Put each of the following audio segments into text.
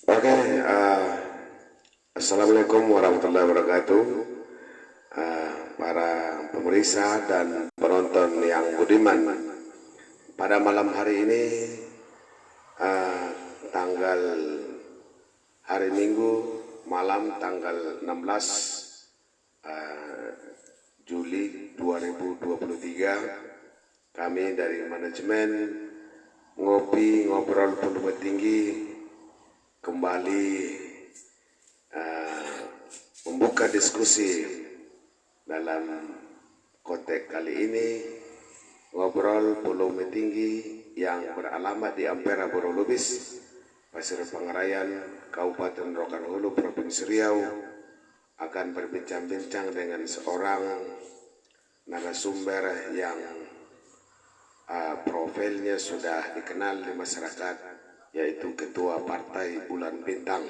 Oke, Assalamualaikum warahmatullahi wabarakatuh. Para pemirsa dan penonton yang budiman, pada malam hari ini, tanggal hari Minggu malam tanggal 16 Juli 2023, kami dari manajemen Ngopi Ngobrol Volume Tinggi kembali membuka diskusi dalam konteks kali ini, ngobrol volume tinggi yang beralamat di Ampera Boro Lubis, Pasir Pangarayan, Kabupaten Rokan Hulu, Provinsi Riau, akan berbincang-bincang dengan seorang narasumber yang profilnya sudah dikenal di masyarakat, yaitu Ketua Partai Bulan Bintang.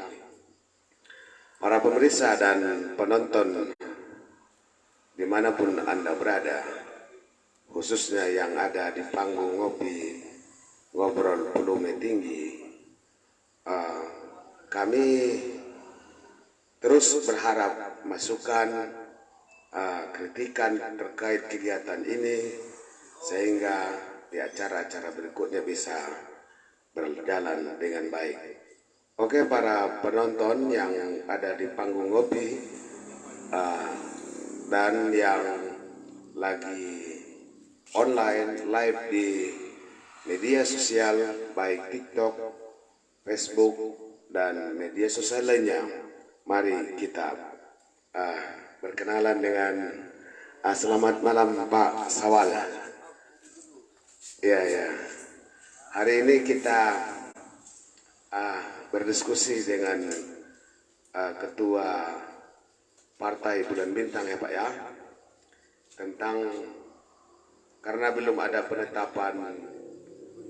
Para pemirsa dan penonton dimanapun Anda berada, khususnya yang ada di panggung Ngopi Ngobrol Volume Tinggi, kami terus berharap masukan, kritikan terkait kegiatan ini, sehingga di acara-acara berikutnya bisa berjalan dengan baik. Oke, para penonton yang ada di panggung Ngopi dan yang lagi online live di media sosial baik TikTok, Facebook, dan media sosial lainnya, mari kita berkenalan dengan selamat malam Pak Sawal. Ya. Hari ini kita berdiskusi dengan Ketua Partai Bulan Bintang ya Pak ya, tentang karena belum ada penetapan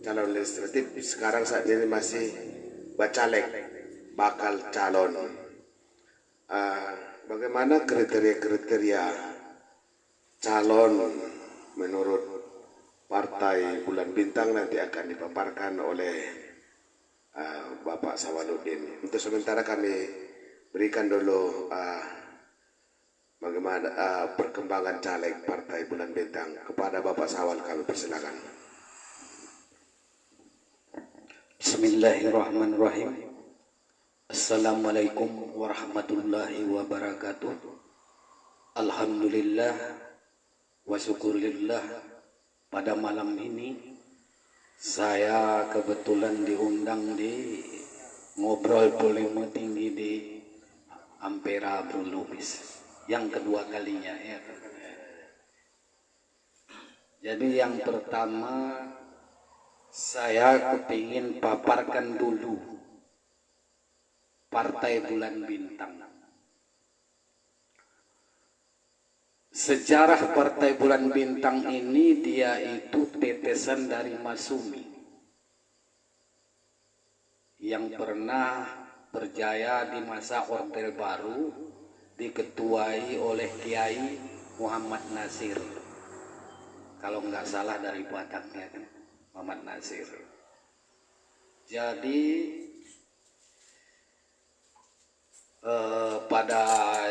calon legislatif, sekarang saat ini masih bacalek bakal calon. Bagaimana kriteria calon menurut Partai Bulan Bintang nanti akan dipaparkan oleh Bapak Sawaluddin. Untuk sementara kami berikan dulu bagaimana perkembangan caleg Partai Bulan Bintang kepada Bapak Sawal, kami persilakan. Bismillahirrahmanirrahim. Assalamualaikum warahmatullahi wabarakatuh. Alhamdulillah wa syukurillah, pada malam ini saya kebetulan diundang di ngobrol volume tinggi di Ampera Bro Lubis yang kedua kalinya ya. Jadi yang pertama saya kepingin paparkan dulu Partai Bulan Bintang. Sejarah Partai Bulan Bintang ini dia itu tetesan dari Masumi yang pernah berjaya di masa Orde Baru, diketuai oleh Kiai Muhammad Nasir. Kalau nggak salah dari Padangnya kan, Muhammad Nasir. Jadi pada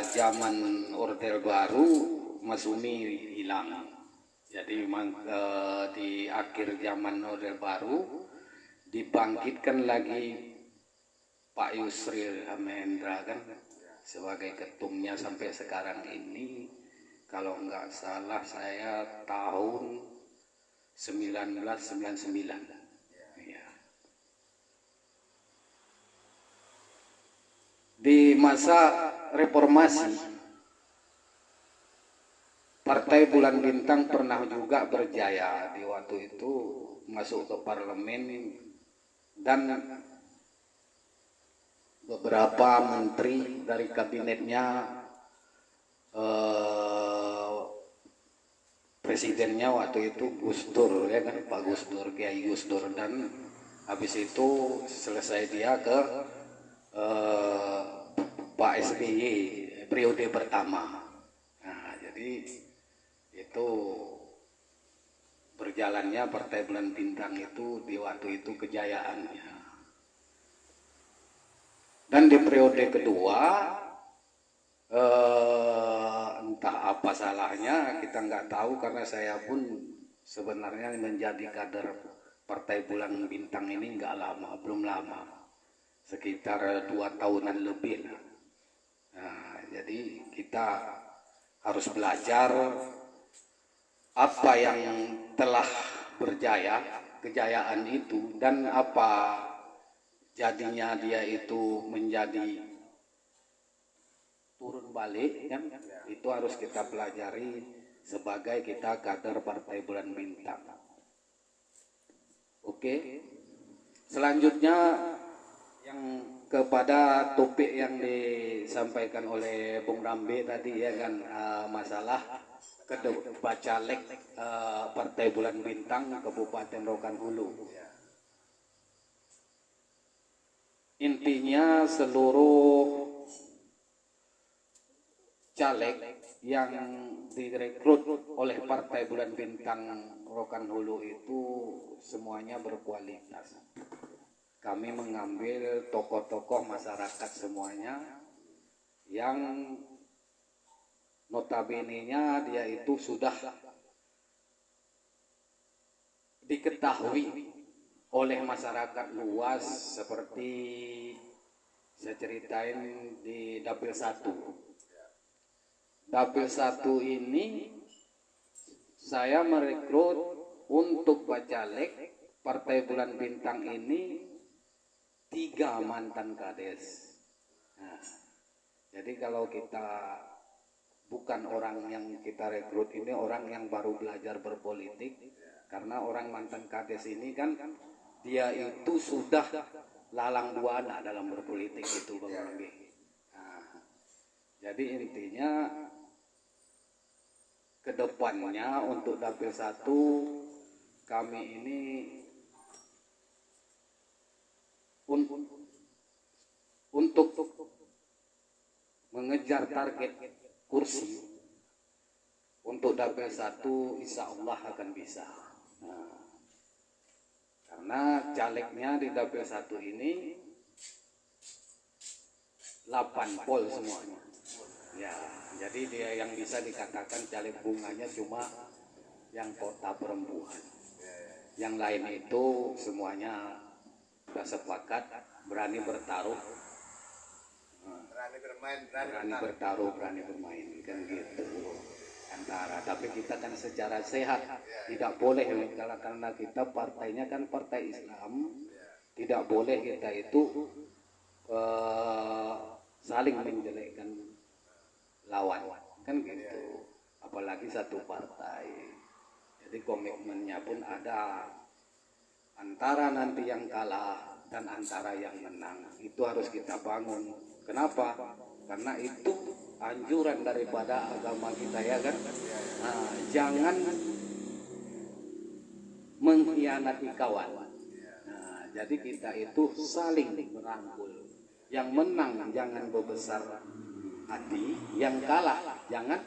zaman Orde Baru Masumi hilang. Jadi di akhir zaman Orde Baru dibangkitkan lagi Pak Yusril Hamendra kan sebagai ketumnya sampai sekarang ini. Kalau nggak salah saya tahun 1999. Ya. Di masa reformasi, Partai Bulan Bintang pernah juga berjaya di waktu itu masuk ke parlemen dan beberapa menteri dari kabinetnya, presidennya waktu itu Gus Dur ya kan, Pak Gus Dur, Kiai Gus Dur, dan habis itu selesai dia ke Pak SBY periode pertama. Nah, jadi itu berjalannya Partai Bulan Bintang itu di waktu itu kejayaannya. Dan di periode kedua entah apa salahnya kita nggak tahu, karena saya pun sebenarnya menjadi kader Partai Bulan Bintang ini nggak lama, belum lama, sekitar 2 tahunan lebih lah. Nah, jadi kita harus belajar apa yang telah berjaya, kejayaan itu, dan apa jadinya dia itu menjadi turun balik, kan? Itu harus kita pelajari sebagai kita kader Partai Bulan Bintang. Oke, selanjutnya yang kepada topik yang disampaikan oleh Bung Rambe tadi ya kan, masalah bacalek Partai Bulan Bintang Kabupaten Rokan Hulu. Intinya seluruh caleg yang direkrut oleh Partai Bulan Bintang Rokan Hulu itu semuanya berkualitas. Kami mengambil tokoh-tokoh masyarakat semuanya yang notabene-nya dia itu sudah diketahui oleh masyarakat luas, seperti saya ceritain di Dapil 1. Dapil 1 ini saya merekrut untuk bacalek Partai Bulan Bintang ini 3 mantan kades. Nah, jadi kalau kita bukan orang yang kita rekrut ini orang yang baru belajar berpolitik, karena orang mantan kades ini kan dia itu sudah lalang buana dalam berpolitik itu, Bang Rambi. Nah, jadi intinya kedepannya untuk Dapil 1 kami ini untuk mengejar target kursi untuk Dapil 1 insya Allah akan bisa. Nah, karena calegnya di Dapil 1 ini 8 pol semuanya. Ya, jadi dia yang bisa dikatakan caleg bunganya cuma yang kota perempuan. Yang lain itu semuanya sudah sepakat berani bertaruh, berani bertaruh, berani bermain, kan gitu antara. Tapi kita kan secara sehat, tidak boleh karena kita partainya kan partai Islam, tidak boleh kita itu saling menjelekkan lawan, kan gitu. Apalagi satu partai. Jadi komitmennya pun ada antara nanti yang kalah dan antara yang menang. Itu harus kita bangun. Kenapa? Karena itu anjuran daripada agama kita ya kan. Nah, jangan mengkhianati kawan. Nah, jadi kita itu saling merangkul. Yang menang jangan berbesar hati, yang kalah jangan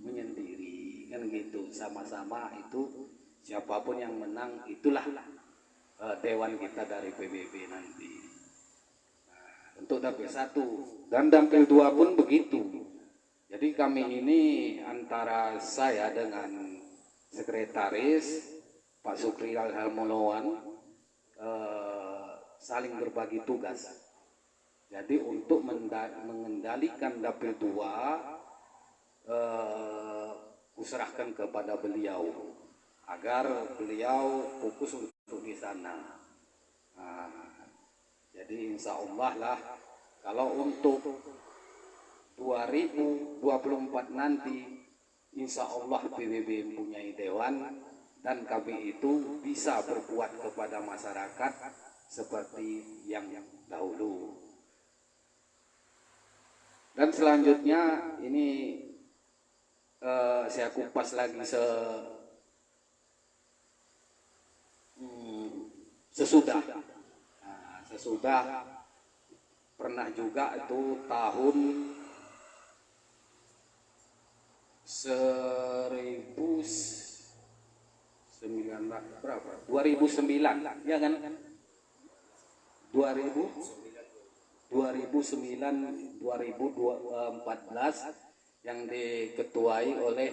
menyendiri, kan gitu. Sama-sama itu siapapun yang menang itulah dewan kita dari PBB nanti. Nah, untuk Dapil 1 dan Dapil 2 pun begitu. Jadi kami ini antara saya dengan sekretaris Pak Sukri Alhamulawan saling berbagi tugas. Jadi untuk mengendalikan Dapil 2 kuserahkan kepada beliau agar beliau fokus untuk di sana. Nah, jadi insya Allah lah kalau untuk 2024 nanti insya Allah PBB mempunyai dewan dan kami itu bisa berbuat kepada masyarakat seperti yang dahulu. Dan selanjutnya ini saya kupas lagi sesudah. Nah, sesudah pernah juga itu tahun 2009 ya kan? 2009 2009-2014 yang diketuai oleh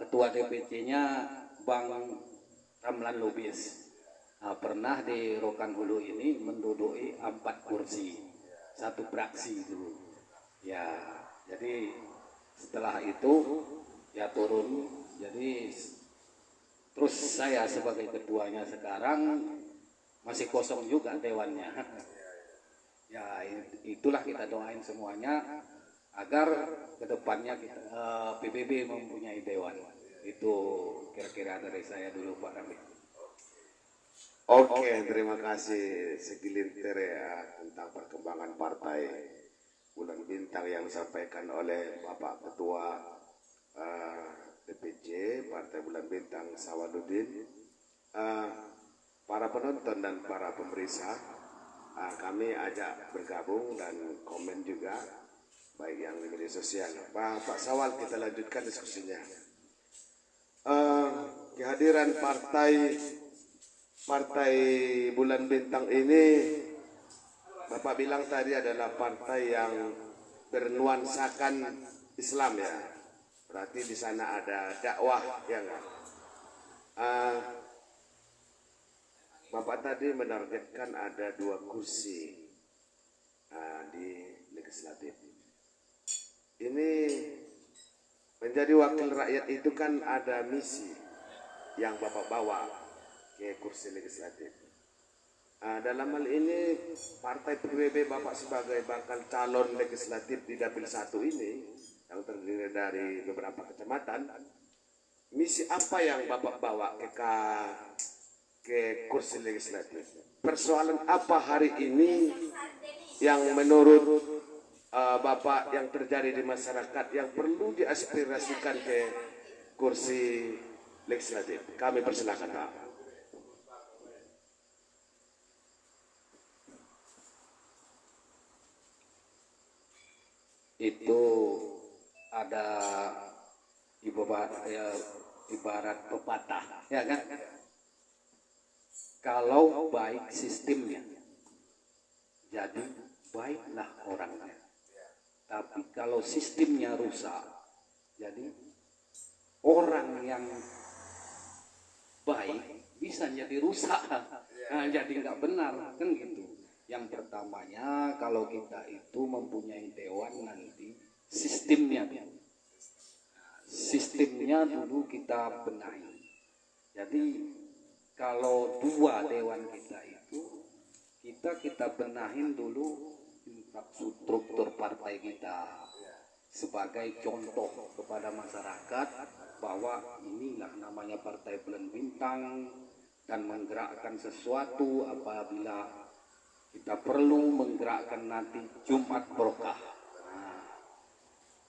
ketua DPC-nya Bang Ramlan Lubis. Nah, pernah di Rokan Hulu ini menduduki 4 kursi, 1 fraksi dulu. Ya, jadi setelah itu ya turun. Jadi terus saya sebagai ketuanya sekarang masih kosong juga dewannya. Ya itulah kita doain semuanya agar kedepannya PBB mempunyai dewan. Itu kira-kira dari saya dulu Pak Ramli. Oke, terima kasih segelintir ya tentang perkembangan partai Bulan Bintang yang disampaikan oleh Bapak Ketua DPC Partai Bulan Bintang Sawadudin. Para penonton dan para pemirsa, kami ajak bergabung dan komen juga, baik yang di media sosial. Pak Sawal, kita lanjutkan diskusinya. Kehadiran partai Bulan Bintang ini, Bapak bilang tadi adalah partai yang bernuansakan Islam ya. Berarti di sana ada dakwah ya enggak? Bapak tadi menargetkan ada 2 kursi di legislatif. Ini menjadi wakil rakyat itu kan ada misi yang Bapak bawa ke kursi legislatif. Dalam hal ini partai PBB Bapak sebagai bakal calon legislatif di Dapil 1 ini yang terdiri dari beberapa kecamatan, misi apa yang Bapak bawa ke kursi legislatif? Persoalan apa hari ini yang menurut Bapak yang terjadi di masyarakat yang perlu diaspirasikan ke kursi legislatif? Kami persilakan Pak. Itu ada ibarat pepatah ya kan, kalau baik sistemnya jadi baiklah orangnya, tapi kalau sistemnya rusak jadi orang yang baik bisa jadi rusak. Nah, jadi nggak benar kan gitu. Yang pertamanya kalau kita itu mempunyai dewan nanti sistemnya dulu kita benahi. Jadi kalau 2 dewan kita itu kita benahin dulu struktur partai kita sebagai contoh kepada masyarakat bahwa inilah namanya Partai Bulan Bintang, dan menggerakkan sesuatu apabila kita perlu menggerakkan nanti Jumat Berkah.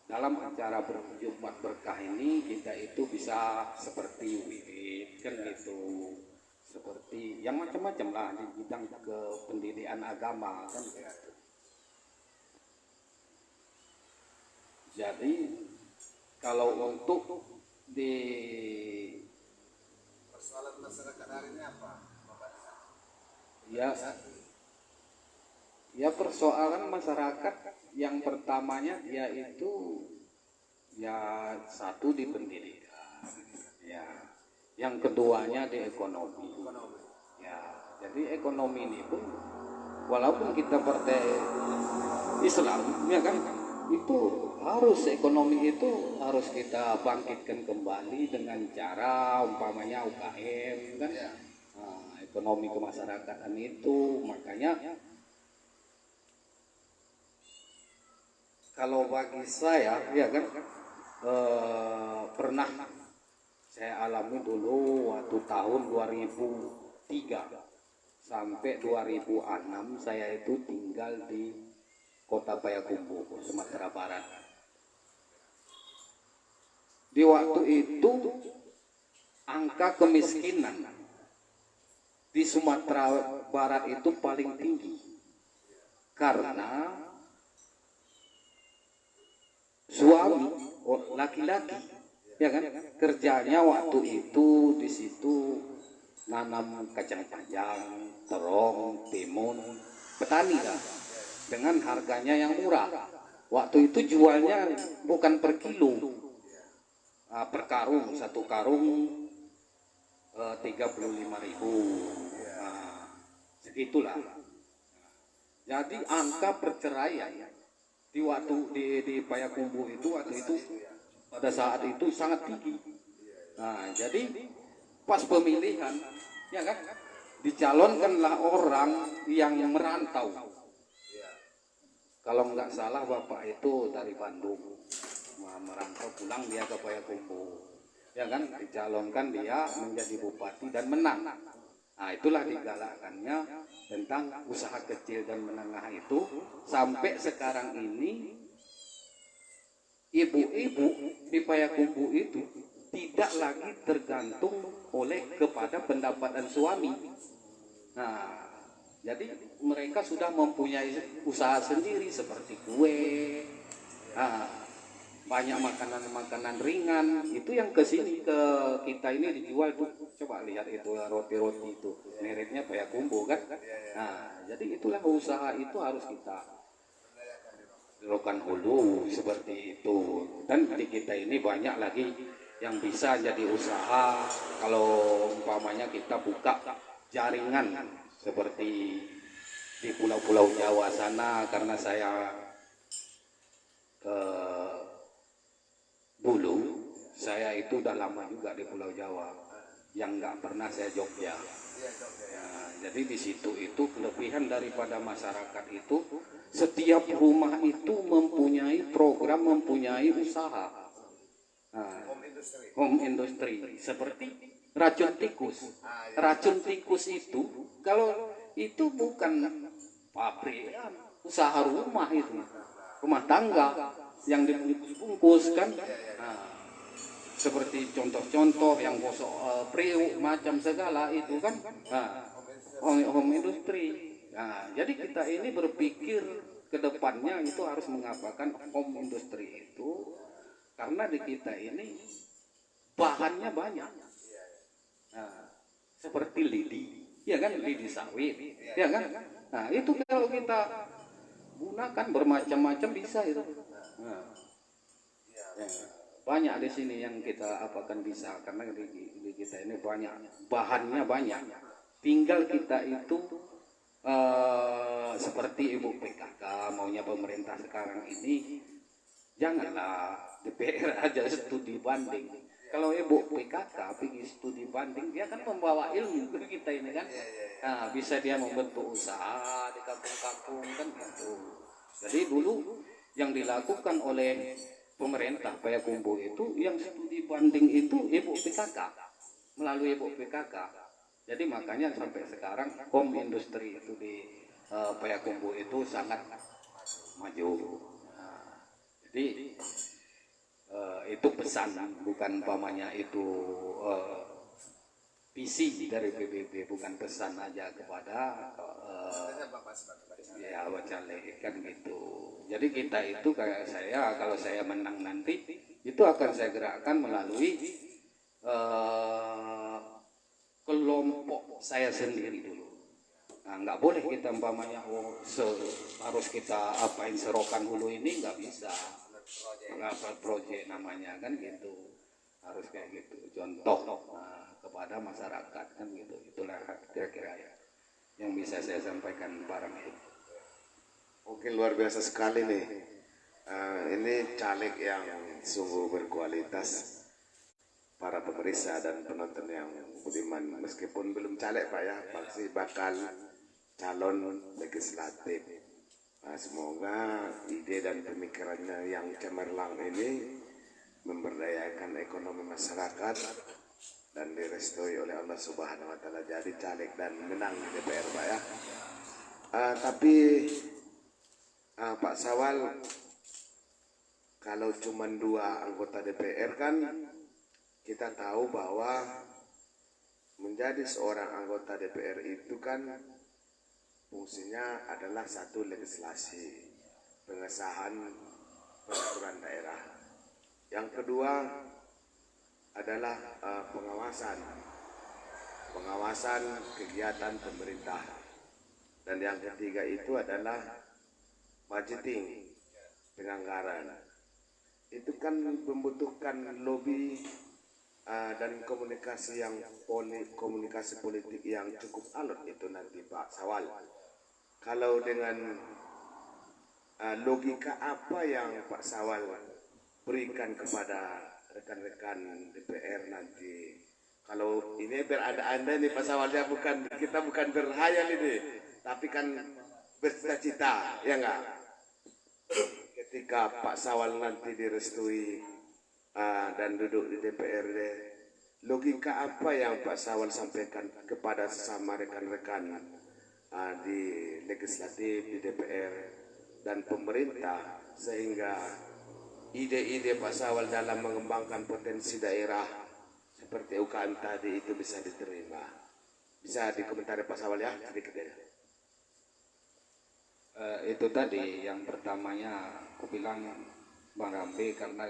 Dalam acara Jumat Berkah ini kita itu bisa seperti wirid kan gitu, seperti yang macam-macam lah di bidang pendidikan agama kan gitu. Jadi kalau untuk di persoalan masyarakat hari ini apa Bapak? Ya persoalan masyarakat yang pertamanya yaitu ya satu di pendidikan, ya yang keduanya di ekonomi. Ya jadi ekonomi ini pun walaupun kita partai Islam ya kan, itu harus ekonomi itu harus kita bangkitkan kembali dengan cara umpamanya UKM kan, ekonomi kemasyarakatan itu. Makanya kalau bagi saya ya kan, pernah saya alami dulu waktu tahun 2003 sampai 2006 saya itu tinggal di Kota Payakumbuh, Sumatera Barat. Di waktu itu angka kemiskinan di Sumatera Barat itu paling tinggi karena suami laki-laki ya kan kerjanya waktu itu di situ nanam kacang panjang, terong, timun, petani kan, dengan harganya yang murah. Waktu itu jualnya bukan per kilo, per karung, satu karung 35.000. Segitulah. Jadi angka perceraian di waktu di Payakumbuh itu waktu itu pada saat itu sangat tinggi. Nah, jadi pas pemilihan, ya kan, dicalonkanlah orang yang merantau. Kalau nggak salah bapak itu dari Bandung, merantau pulang dia ke Payakumbuh, ya kan, dicalonkan dia menjadi bupati dan menang. Nah, itulah digalakkannya tentang usaha kecil dan menengah itu sampai sekarang ini ibu-ibu di Payakumbuh itu tidak lagi tergantung oleh kepada pendapatan suami. Nah, jadi mereka sudah mempunyai usaha sendiri seperti kue, banyak makanan-makanan ringan itu yang kesini ke kita ini dijual tuh. Coba lihat itu roti-roti itu mereknya Payakumbuh kan. Nah, jadi itulah usaha itu harus kita lakukan hulu seperti itu. Dan di kita ini banyak lagi yang bisa jadi usaha kalau umpamanya kita buka jaringan seperti di pulau-pulau Jawa sana, karena saya ke Bulu, saya itu udah lama juga di Pulau Jawa, yang nggak pernah saya Jogja. Ya, jadi di situ itu kelebihan daripada masyarakat itu setiap rumah itu mempunyai program, mempunyai usaha. Nah, home industry seperti racun tikus. Racun tikus itu kalau itu bukan pabrik, usaha rumah itu, rumah tangga yang dibungkus kan. Nah, seperti contoh-contoh yang gosok priuk macam segala itu kan, nah, home industry. Nah, jadi kita ini berpikir ke depannya itu harus mengapakan home industry itu, karena di kita ini bahannya banyak. Nah, seperti lidi, ya kan, lidi sawit, ya kan. Nah, itu kalau kita gunakan bermacam-macam bisa itu. Nah, ya, banyak di sini yang kita apakan bisa, karena di kita ini banyak bahannya, banyak. Tinggal kita itu seperti Ibu PKK maunya pemerintah sekarang ini, janganlah DPR aja studi banding. Kalau Ibu PKK pergi studi banding, dia kan membawa ilmu ke kita ini kan. Nah, bisa dia membentuk usaha di kampung-kampung kan gitu. Jadi dulu yang dilakukan oleh pemerintah Payakumbuh itu, yang studi banding itu Ibu PKK, melalui Ibu PKK. Jadi makanya sampai sekarang home industry itu di Payakumbuh itu sangat maju. Nah, jadi itu pesan, bukan pamannya itu visi dari PBB, bukan pesan aja kepada ya bacalek kan gitu. Jadi kita itu kayak saya, kalau saya menang nanti itu akan saya gerakkan melalui kelompok saya sendiri dulu. Nah, nggak boleh kita umpamanya harus kita apain serokan hulu ini, nggak bisa. Mengapa project namanya kan gitu, harus kayak gitu, contoh kepada masyarakat kan gitu. Itulah kira-kira ya yang bisa saya sampaikan barang itu. Oke, luar biasa sekali nih. Ini caleg yang sungguh berkualitas. Para pemeriksa dan penonton yang budiman, meskipun belum caleg Pak ya, pasti bakal calon legislatif. Nah, semoga ide dan pemikirannya yang cemerlang ini memberdayakan ekonomi masyarakat dan direstui oleh Allah Subhanahu wa Ta'ala, jadi caleg dan menang di DPR Pak ya. Tapi Pak Sawal, kalau cuma 2 anggota DPR kan kita tahu bahwa menjadi seorang anggota DPR itu kan fungsinya adalah satu, legislasi, pengesahan peraturan daerah. Yang kedua adalah pengawasan kegiatan pemerintah. Dan yang ketiga itu adalah budgeting, penganggaran. Itu kan membutuhkan lobby dan komunikasi komunikasi politik yang cukup alot itu nanti Pak Sawal. Kalau dengan logika apa yang Pak Sawal berikan kepada rekan-rekan DPR nanti? Kalau ini berada-ada nih Pak Sawalnya, kita bukan berhayal ini, tapi kan bercita-cita, ya enggak? Ketika Pak Sawal nanti direstui dan duduk di DPRD, logika apa yang Pak Sawal sampaikan kepada sesama rekan-rekan di legislatif, di DPR dan pemerintah, sehingga ide-ide Pak Sawal dalam mengembangkan potensi daerah seperti UKM tadi itu bisa diterima. Bisa dikomentari Pak Sawal ya, sedikit ya. Itu tadi yang pertamanya aku bilang Bang Rambe, karena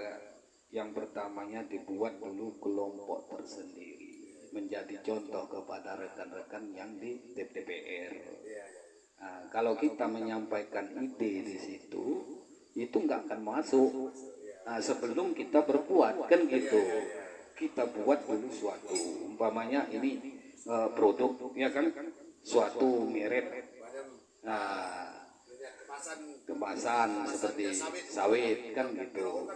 yang pertamanya dibuat dulu kelompok tersendiri menjadi contoh kepada rekan-rekan yang di DPR. Kalau kita menyampaikan ide di situ, itu nggak akan masuk sebelum kita berbuat, kan gitu. Kita buat dulu suatu, umpamanya ini produk, ya kan, suatu merek, kemasan seperti sawit, kan gitu,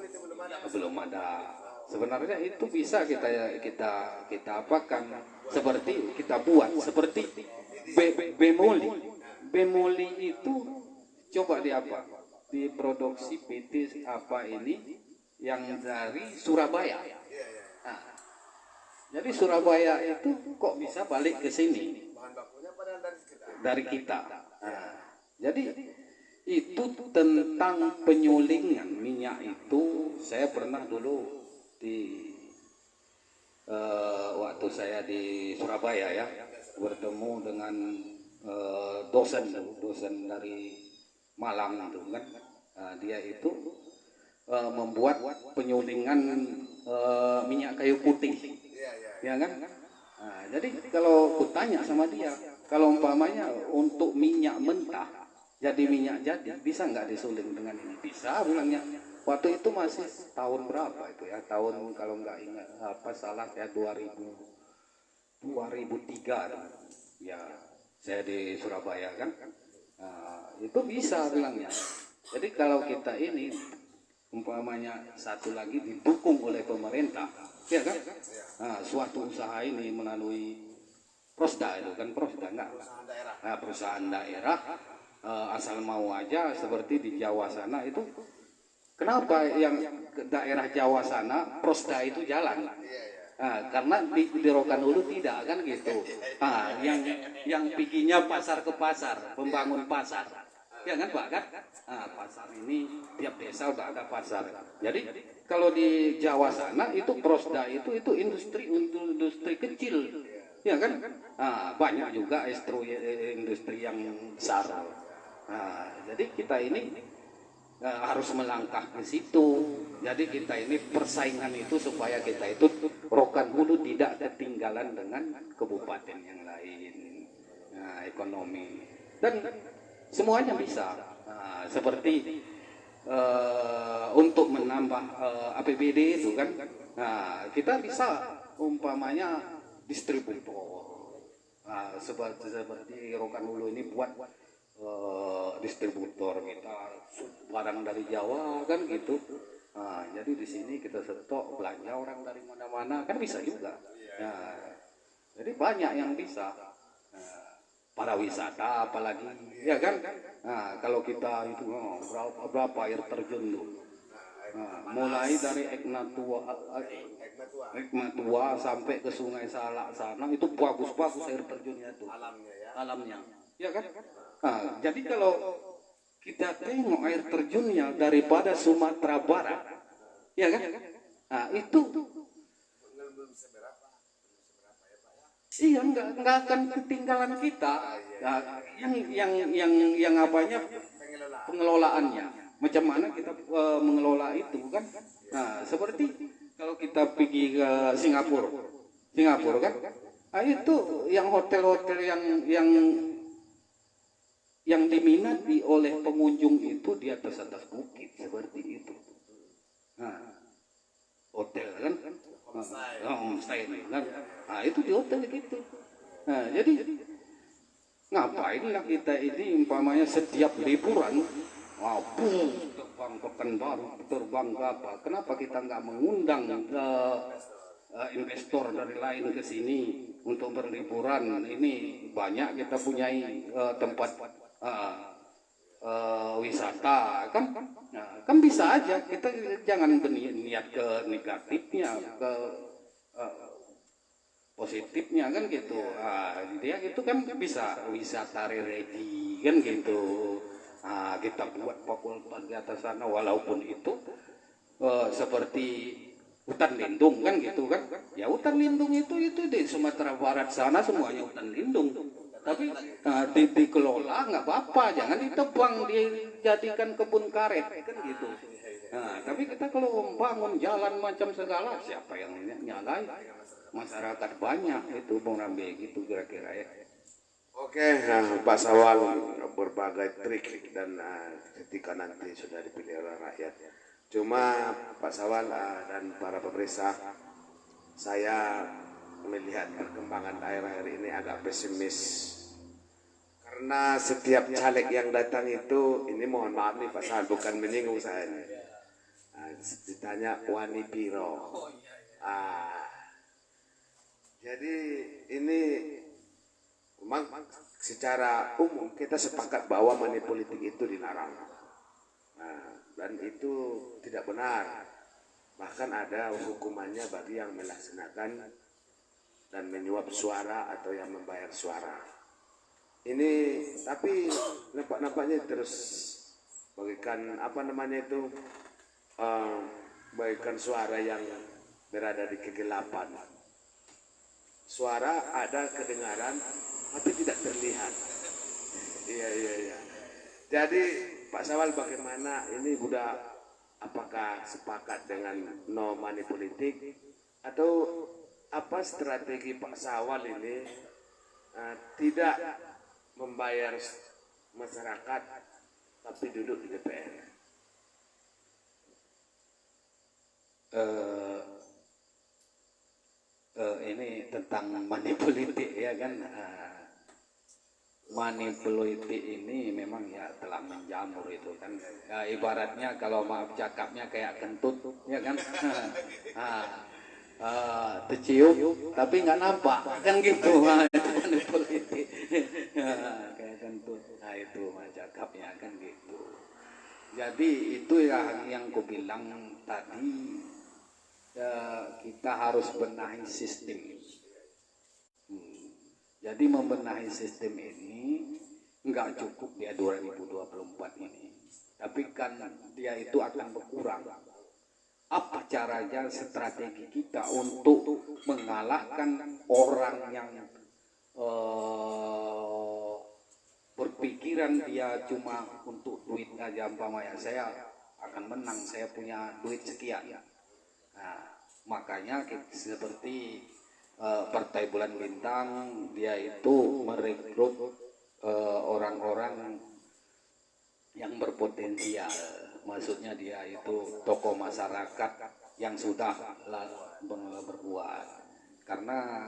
belum ada. Sebenarnya itu bisa kita apakan, seperti kita buat seperti bemoli itu coba diproduksi PT apa ini yang dari Surabaya. Jadi Surabaya itu kok bisa balik ke sini dari kita. Jadi itu tentang penyulingan minyak itu. Saya pernah dulu di waktu saya di Surabaya ya, bertemu dengan dosen dari Malang itu kan. Dia itu membuat penyulingan minyak kayu putih, ya kan? Jadi kalau kutanya sama dia, kalau umpamanya untuk minyak mentah jadi minyak jadi, bisa nggak disuling dengan ini? Bisa, bilangnya. Waktu itu masih tahun berapa itu ya? Tahun kalau nggak ingat salah ya 2003 ya, saya di Surabaya kan. Itu bisa, bilangnya. Jadi kalau kita ini umpamanya satu lagi didukung oleh pemerintah, ya kan? Suatu usaha ini melalui Prosda itu kan, Prosda enggak? Perusahaan daerah, asal mau aja, seperti di Jawa sana itu. Kenapa yang daerah Jawa sana Prosda itu jalan? Karena di Rokan Hulu tidak, kan gitu. Yang bikinnya pasar ke pasar, membangun pasar, ya kan Pak kan? Pasar ini tiap desa udah ada pasar. Jadi kalau di Jawa sana itu Prosda itu industri kecil, ya kan? Banyak juga industri yang besar. Jadi kita ini harus melangkah ke situ. Jadi kita ini persaingan itu supaya kita itu Rokan Hulu tidak ketinggalan dengan kabupaten yang lain. Ekonomi dan semuanya bisa. Seperti untuk menambah APBD itu kan, kita bisa umpamanya distributor. Seperti Rokan Hulu ini buat distributor kita barang dari Jawa kan gitu. Jadi di sini kita stok belanja orang dari mana-mana kan bisa juga. Jadi banyak yang bisa. Para wisata apalagi, ya kan? Kalau kita itu berapa air terjun tuh? Mulai dari Ekmatua sampai ke Sungai Salak sana itu bagus-bagus air terjunnya tuh. Alamnya, ya kan? Jadi kalau kita tengok air terjunnya daripada Sumatera Barat, ya kan? Itu iya nggak akan ketinggalan kita. Yang apanya pengelolaannya, macam mana kita mengelola itu kan? Seperti kalau kita pergi ke Singapura kan? Itu yang hotel-hotel yang yang diminati oleh pengunjung itu di atas bukit seperti itu. Nah, hotel kan, homestay kan, nah itu di hotel gitu. Nah, jadi ngapain lah kita ini umpamanya setiap liburan, terbang ke Pekanbaru, terbang ke apa? Kenapa kita nggak mengundang investor dari lain ke sini untuk berliburan? Ini banyak kita punyai tempat wisata kan. Nah, kan bisa aja kita jangan berniat ke negatifnya, ke positifnya kan gitu. Dia itu kan bisa wisata religi kan gitu. Kita buat fakultas di atas sana walaupun itu seperti hutan lindung kan gitu kan. Ya hutan lindung itu di Sumatera Barat sana semuanya hutan lindung. Tapi dikelola nggak apa-apa, jangan ditebang, dijadikan kebun karet kan gitu. Nah, tapi kita kalau membangun jalan macam segala, siapa yang nyalain? Masyarakat banyak itu Bung Rambe gitu kira-kira ya. Oke, Pak Sawal berbagai trik dan ketika nanti sudah dipilih oleh rakyat. Cuma Pak Sawal dan para pemirsa, saya melihat perkembangan daerah hari ini agak pesimis. Karena setiap caleg yang datang itu, ini mohon maaf nih Pak Sawal, bukan menyinggung saya nih. Ditanya wani piro. Jadi ini memang secara umum kita sepakat bahwa money politik itu dilarang. Dan itu tidak benar. Bahkan ada hukumannya bagi yang melaksanakan dan menyuap suara atau yang membayar suara. Ini tapi nampaknya terus bagikan apa namanya itu bagikan suara yang berada di kegelapan. Suara ada kedengaran tapi tidak terlihat. Iya. Jadi Pak Sawal bagaimana ini sudah apakah sepakat dengan no money politik atau apa strategi Pak Sawal ini tidak membayar masyarakat tapi duduk di DPR? Ini tentang money politik ya kan. Money politik ini memang ya telah menjamur itu kan. Ya, ibaratnya kalau maaf cakapnya kayak kentut ya kan. Tercium tapi nggak nampak kan gitu. Itu money politik. Kayak kentut. Nah itu cakapnya kan gitu. Jadi itu yang ku bilang tadi. Kita harus benahi sistem. Jadi membenahi sistem ini nggak cukup dia 2024 ini, tapi kan dia itu akan berkurang. Apa caranya strategi kita untuk mengalahkan orang yang berpikiran dia cuma untuk duit aja, umpamanya saya akan menang, saya punya duit sekian. Nah, makanya seperti Partai Bulan Bintang, dia itu merekrut orang-orang yang berpotensial. Maksudnya dia itu tokoh masyarakat yang sudah berbuat. Karena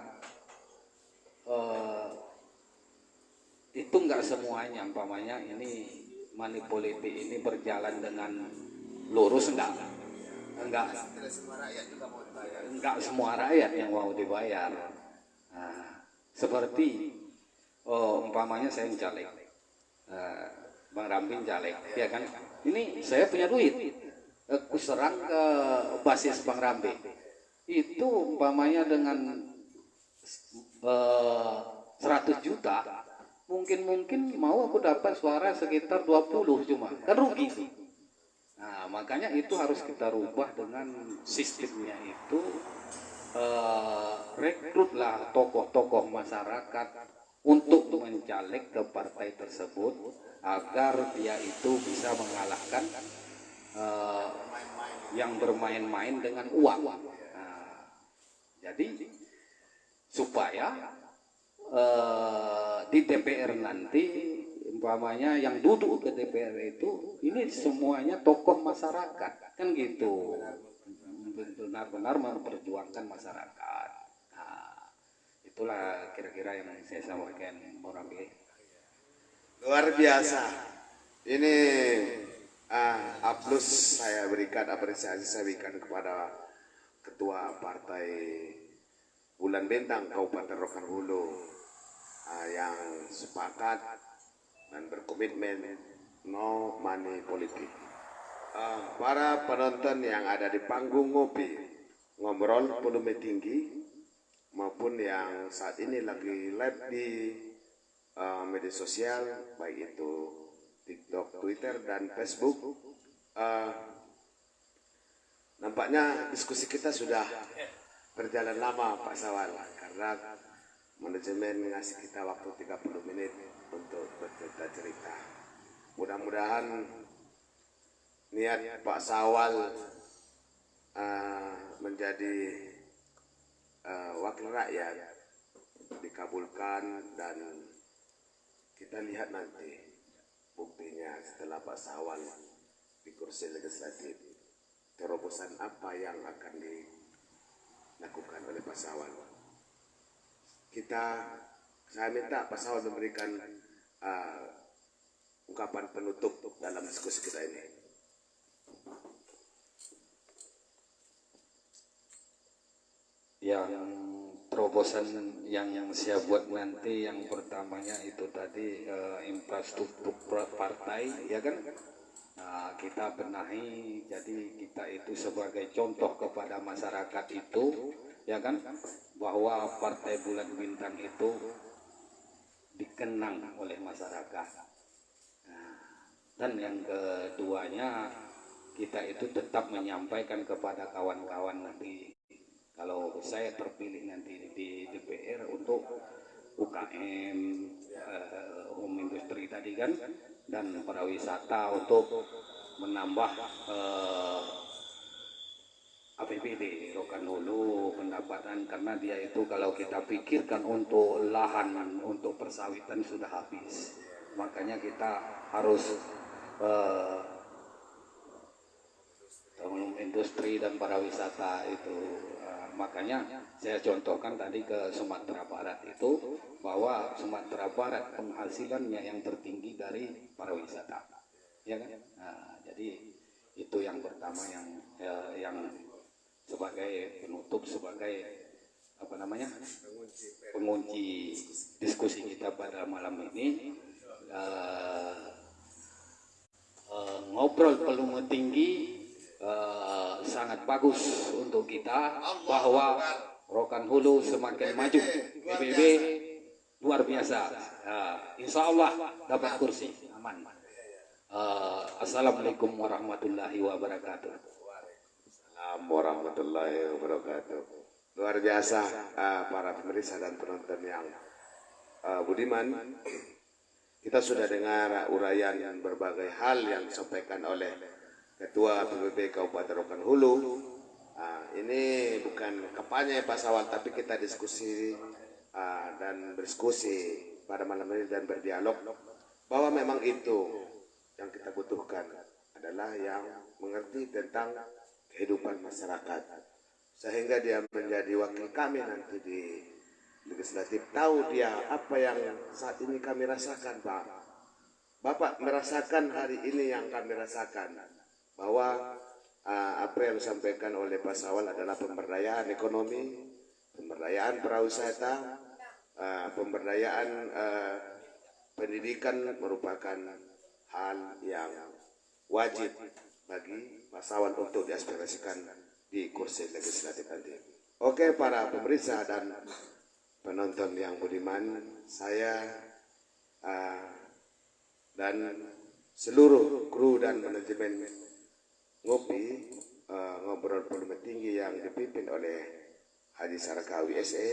itu enggak semuanya, umpamanya ini money politik ini berjalan dengan lurus enggak semua rakyat yang mau dibayar. Nah, seperti umpamanya saya caleg, Bang Ramping caleg, ya kan? Ini saya punya duit, aku serang ke basis Bang Ramping. Itu umpamanya dengan 100 juta, mungkin mau aku dapat suara sekitar 20 cuma, kan rugi sih. Nah, makanya itu harus kita rubah dengan sistemnya itu, rekrutlah tokoh-tokoh masyarakat untuk mencaleg ke partai tersebut agar dia itu bisa mengalahkan yang bermain-main dengan uang. Nah, jadi supaya di DPR nanti umpamanya yang duduk ke DPR itu ini semuanya tokoh masyarakat, kan gitu, benar-benar memperjuangkan masyarakat. Nah, itulah kira-kira yang saya sampaikan, Bung Rambi. Luar biasa. Ini aplaus saya berikan, apresiasi saya berikan kepada Ketua Partai Bulan Bintang Kabupaten Rokan Hulu yang sepakat dan berkomitmen no money politik. Para penonton yang ada di panggung ngopi, ngobrol volume tinggi, maupun yang saat ini lagi live di media sosial, baik itu TikTok, Twitter, dan Facebook. Nampaknya diskusi kita sudah berjalan lama, Pak Sawal, karena manajemen ngasih kita waktu 30 menit untuk bercerita-cerita. Mudah-mudahan niat Pak Sawal menjadi wakil rakyat dikabulkan, dan kita lihat nanti buktinya setelah Pak Sawal di kursi legislatif, terobosan apa yang akan dilakukan oleh Pak Sawal. Saya minta Pak Sawal memberikan ungkapan penutup dalam diskusi kita ini. Yang terobosan yang saya buat nanti, yang pertamanya itu tadi infrastruktur partai, ya kan? Nah, kita benahi, jadi kita itu sebagai contoh kepada masyarakat itu, ya kan, bahwa Partai Bulan Bintang itu dikenang oleh masyarakat. Nah, dan yang keduanya, kita itu tetap menyampaikan kepada kawan-kawan nanti, kalau saya terpilih nanti di DPR untuk UKM, home industry tadi kan, dan pariwisata untuk menambah APBD Rokan Hulu pendapatan, karena dia itu kalau kita pikirkan untuk lahan untuk persawitan sudah habis, makanya kita harus industri dan pariwisata itu. Makanya saya contohkan tadi ke Sumatera Barat itu, bahwa Sumatera Barat penghasilannya yang tertinggi dari pariwisata, ya kan? Nah, jadi itu yang pertama yang sebagai penutup, sebagai apa namanya, pengunci diskusi kita pada malam ini. Ngobrol volume tinggi sangat bagus untuk kita, bahwa Rokan Hulu semakin maju, PBB luar biasa. Insya Allah dapat kursi aman. Assalamualaikum warahmatullahi wabarakatuh. Assalamualaikum warahmatullahi wabarakatuh. Luar biasa para pemirsa dan penonton yang budiman. Kita sudah dengar uraian berbagai hal yang disampaikan oleh Ketua PBB Kabupaten Rokan Hulu. Ini bukan kampanye Pak Sawal, tapi kita diskusi dan berdiskusi pada malam ini dan berdialog, bahwa memang itu yang kita butuhkan, adalah yang mengerti tentang kehidupan masyarakat, sehingga dia menjadi wakil kami nanti di legislatif. Tahu dia apa yang saat ini kami rasakan, Pak. Bapak merasakan hari ini yang kami rasakan, bahwa apa yang disampaikan oleh Pak Sawal adalah pemberdayaan ekonomi, pemberdayaan pariwisata, pemberdayaan pendidikan merupakan hal yang wajib bagi Pak Sawal untuk diaspirasikan di kursi legislatif nanti. Oke, para pemirsa dan penonton yang budiman, saya dan seluruh kru dan manajemen Ngopi ngobrol volume tinggi yang dipimpin oleh Haji Sarakawi SE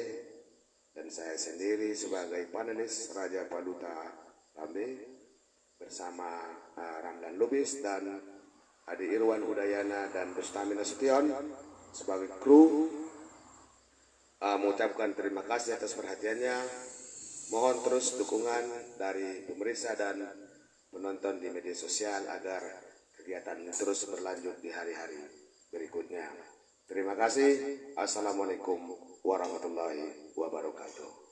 dan saya sendiri sebagai panelis Raja Paluta Rambe bersama Ramdan Lubis dan Adi Irwan Udayana dan Bustami Nasution sebagai kru, mengucapkan terima kasih atas perhatiannya. Mohon terus dukungan dari pemirsa dan penonton di media sosial agar kegiatan ini terus berlanjut di hari-hari berikutnya. Terima kasih. Assalamualaikum warahmatullahi wabarakatuh.